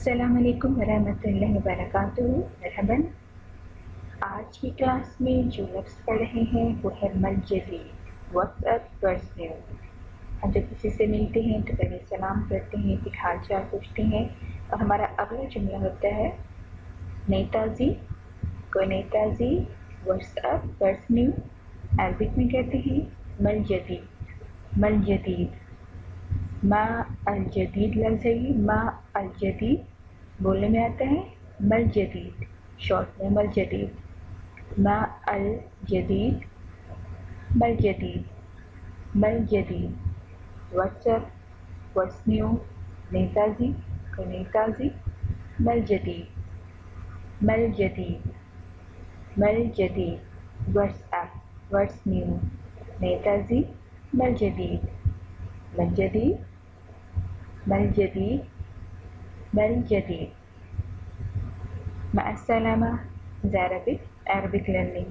अस्सलामुअलैकुम वरहमतुल्लाहि वबरकातुहू। मरहबन। आज की क्लास में जो लफ्ज़ पढ़ रहे हैं वो है मलजदी। WhatsApp personal. हम जब किसी से मिलते हैं तो पहले सलाम करते हैं, फिर हाल चाल पूछते हैं और हमारा अगला जुमला होता है नेताजी। कोई नेताजी व्हाट्सअप पर्सनल अरबिक में कहते हैं मलजदी। मलजदीद मा अल जदीद लफ्ज़ है ये। मा अल जदीद बोलने में आता है मल जदीद, शॉर्ट में मल जदीद। मा अल जदीद मल जदीद। मल जदीद व्हाट्सअप व्हाट्स न्यू। नेताजी को नेताजी मल जदीद। मल जदीद मल जदीद व्हाट्सअप व्हाट्स न्यू। नेताजी मल जदीद। मल जदीद मल जदीद मल जदीद। मअस्सलामा Arabic learning.